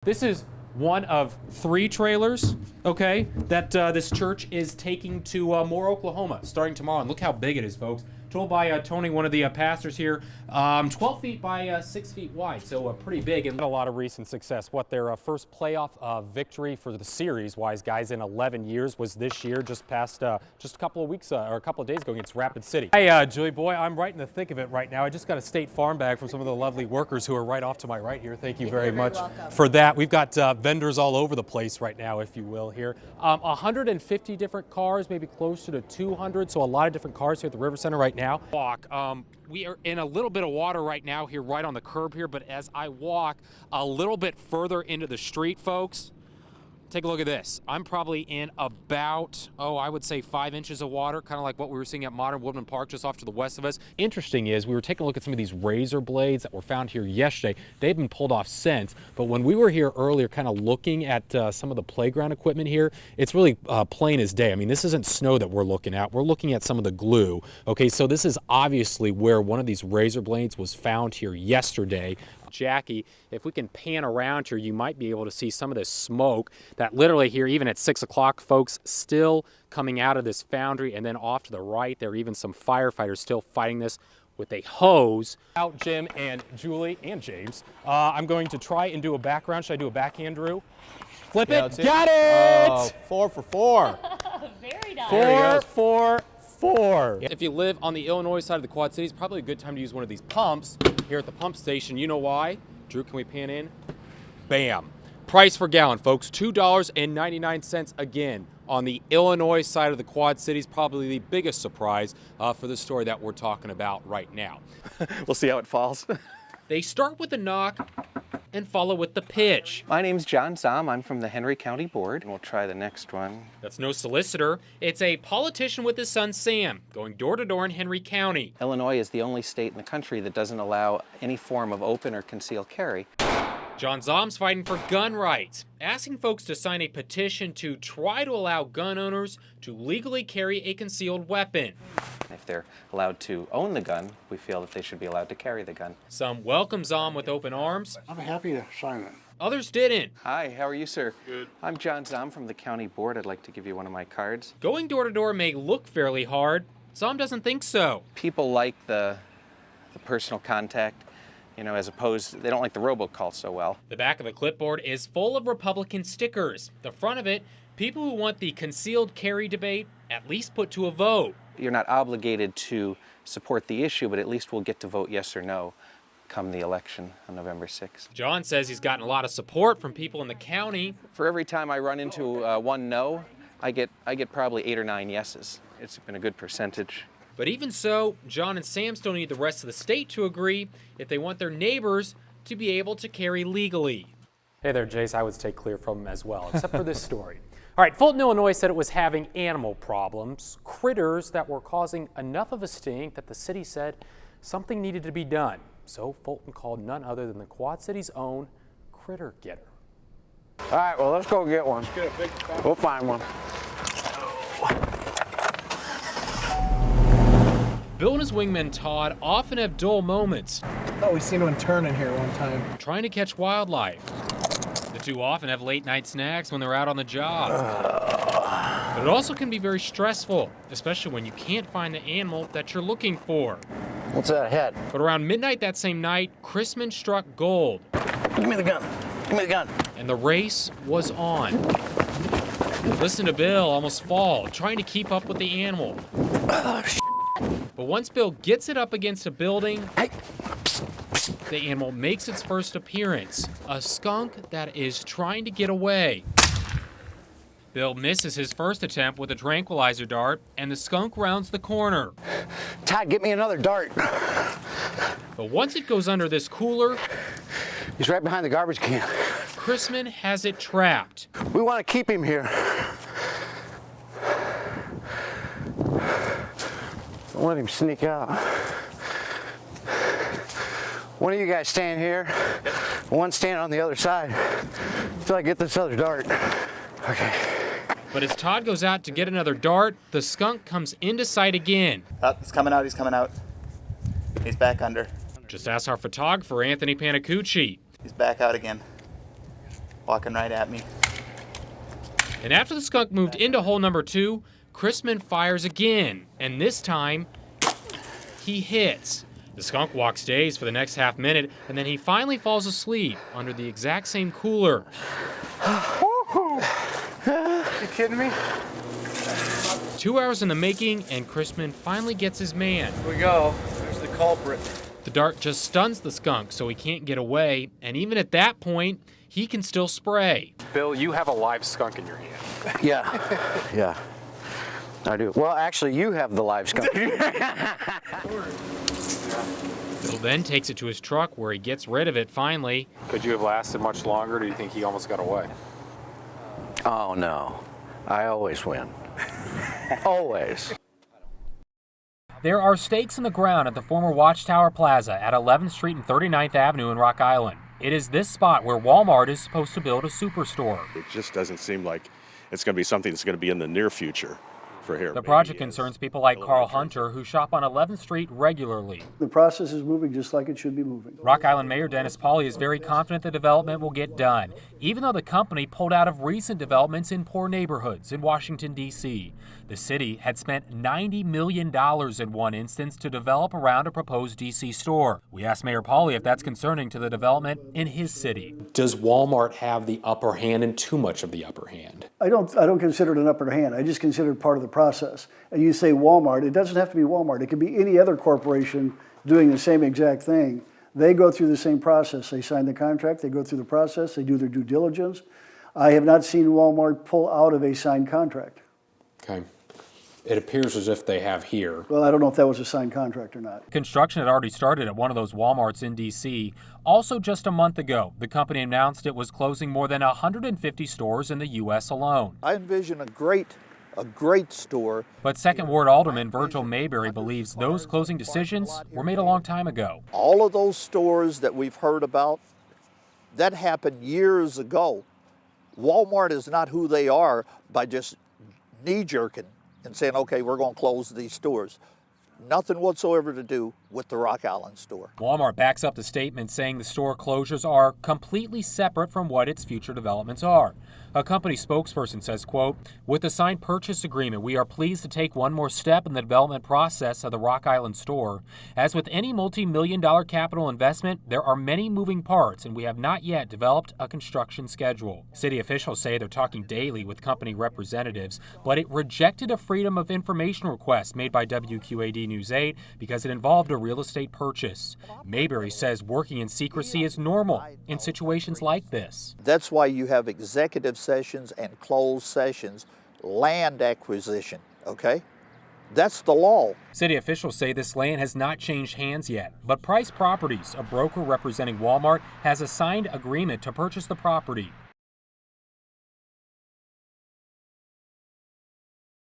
This is one of 3 trailers, okay, that this church is taking to Moore, Oklahoma, starting tomorrow. And look how big it is, folks. Told by Tony, one of the pastors here, 12 feet by 6 feet wide, so pretty big. And a lot of recent success. What their first playoff victory for the series-wise, guys, in 11 years was this year, just past, just a couple of weeks or a couple of days ago against Rapid City. Hey, Julie, boy, I'm right in the thick of it right now. I just got a State Farm bag from some of the lovely workers who are right off to my right here. Thank you very much for that. We've got vendors all over the place right now, if you will, here. 150 different cars, maybe closer to 200, so a lot of different cars here at the River Center right now. We are in a little bit of water right now here, right on the curb here, but as I walk a little bit further into the street, folks, take a look at this. I'm probably in about, I would say 5 inches of water, kind of like what we were seeing at Modern Woodman Park just off to the west of us. Interesting is we were taking a look at some of these razor blades that were found here yesterday. They've been pulled off since, but when we were here earlier kind of looking at some of the playground equipment here, it's really plain as day. I mean, this isn't snow that we're looking at. We're looking at some of the glue. Okay, so this is obviously where one of these razor blades was found here yesterday. Jackie, if we can pan around here, you might be able to see some of this smoke that literally here, even at 6 o'clock, folks, still coming out of this foundry. And then off to the right, there are even some firefighters still fighting this with a hose. Out, Jim and Julie and James. I'm going to try and do a background. Should I do a backhand, Drew? Flip it. Got it! 4 for 4. Very nice. 4 for 4. If you live on the Illinois side of the Quad Cities, probably a good time to use one of these pumps here at the pump station. You know why? Drew, can we pan in? Bam. Price per gallon, folks, $2.99 again on the Illinois side of the Quad Cities. Probably the biggest surprise for the story that we're talking about right now. We'll see how it falls. They start with a knock and follow with the pitch. My name's John Zom. I'm from the Henry County Board. We'll try the next one. That's no solicitor. It's a politician with his son Sam going door to door in Henry County. Illinois is the only state in the country that doesn't allow any form of open or concealed carry. John Zom's fighting for gun rights, asking folks to sign a petition to try to allow gun owners to legally carry a concealed weapon. If they're allowed to own the gun, we feel that they should be allowed to carry the gun. Some welcome Zom with open arms. I'm happy to sign it. Others didn't. Hi, how are you, sir? Good. I'm John Zom from the county board. I'd like to give you one of my cards. Going door to door may look fairly hard. Zom doesn't think so. People like the personal contact. You know, as opposed, they don't like the robocall so well. The back of the clipboard is full of Republican stickers. The front of it, people who want the concealed carry debate at least put to a vote. You're not obligated to support the issue, but at least we'll get to vote yes or no come the election on November 6th. John says he's gotten a lot of support from people in the county. For every time I run into one no, I get probably 8 or 9 yeses. It's been a good percentage. But even so, John and Sam still need the rest of the state to agree if they want their neighbors to be able to carry legally. Hey there, Jace. I would stay clear from them as well, except for this story. All right, Fulton, Illinois said it was having animal problems, critters that were causing enough of a stink that the city said something needed to be done. So Fulton called none other than the Quad City's own critter getter. All right, well, let's go get one. We'll find one. Bill and his wingman Todd often have dull moments. Oh, we seen one turn in here one time. Trying to catch wildlife. The two often have late night snacks when they're out on the job. But it also can be very stressful, especially when you can't find the animal that you're looking for. What's that head? But around midnight that same night, Chrisman struck gold. Give me the gun. Give me the gun. And the race was on. Listen to Bill almost fall, trying to keep up with the animal. But once Bill gets it up against a building, the animal makes its first appearance. A skunk that is trying to get away. Bill misses his first attempt with a tranquilizer dart, and the skunk rounds the corner. Todd, get me another dart. But once it goes under this cooler, He's right behind the garbage can. Chrisman has it trapped. We want to keep him here. Don't let him sneak out. One of you guys stand here, one stand on the other side until I get this other dart. Okay. But as Todd goes out to get another dart, the skunk comes into sight again. Oh, he's coming out, he's coming out. He's back under. Just ask our photographer, Anthony Panacucci. He's back out again. Walking right at me. And after the skunk moved into hole number 2, Chrisman fires again, and this time, he hits. The skunk walks dazed for the next half minute, and then he finally falls asleep under the exact same cooler. You kidding me? 2 hours in the making, and Chrisman finally gets his man. Here we go. There's the culprit. The dart just stuns the skunk, so he can't get away, and even at that point, he can still spray. Bill, you have a live skunk in your hand. Yeah. Yeah. I do. Well, actually, you have the live skunk. Bill then takes it to his truck where he gets rid of it finally. Could you have lasted much longer, or do you think he almost got away? Oh, no. I always win. Always. There are stakes in the ground at the former Watchtower Plaza at 11th Street and 39th Avenue in Rock Island. It is this spot where Walmart is supposed to build a superstore. It just doesn't seem like it's going to be something that's going to be in the near future for here. The project concerns people like Carl Hunter, who shop on 11th Street regularly. The process is moving just like it should be moving. Rock Island Mayor Dennis Pauly is very confident the development will get done, even though the company pulled out of recent developments in poor neighborhoods in Washington, D.C. The city had spent $90 million in one instance to develop around a proposed D.C. store. We asked Mayor Pauly if that's concerning to the development in his city. Does Walmart have the upper hand and too much of the upper hand? I don't consider it an upper hand. I just consider it part of the process. And you say Walmart, it doesn't have to be Walmart. It could be any other corporation doing the same exact thing. They go through the same process. They sign the contract, they go through the process, they do their due diligence. I have not seen Walmart pull out of a signed contract. Okay. It appears as if they have here. Well, I don't know if that was a signed contract or not. Construction had already started at one of those Walmarts in D.C. Also, just a month ago, the company announced it was closing more than 150 stores in the U.S. alone. I envision a great store. But Second Ward Alderman Virgil Mayberry believes those closing decisions were made a long time ago. All of those stores that we've heard about, that happened years ago. Walmart is not who they are by just knee-jerking and saying, okay, we're going to close these stores. Nothing whatsoever to do with the Rock Island store. Walmart backs up the statement saying the store closures are completely separate from what its future developments are. A company spokesperson says, quote, "With the signed purchase agreement, we are pleased to take one more step in the development process of the Rock Island store. As with any multi-million-dollar capital investment, there are many moving parts, and we have not yet developed a construction schedule." City officials say they're talking daily with company representatives, but it rejected a Freedom of Information request made by WQAD News 8 because it involved a real estate purchase. Mayberry says working in secrecy is normal in situations like this. That's why you have executive sessions and closed sessions, land acquisition, okay? That's the law. City officials say this land has not changed hands yet, but Price Properties, a broker representing Walmart, has a signed agreement to purchase the property.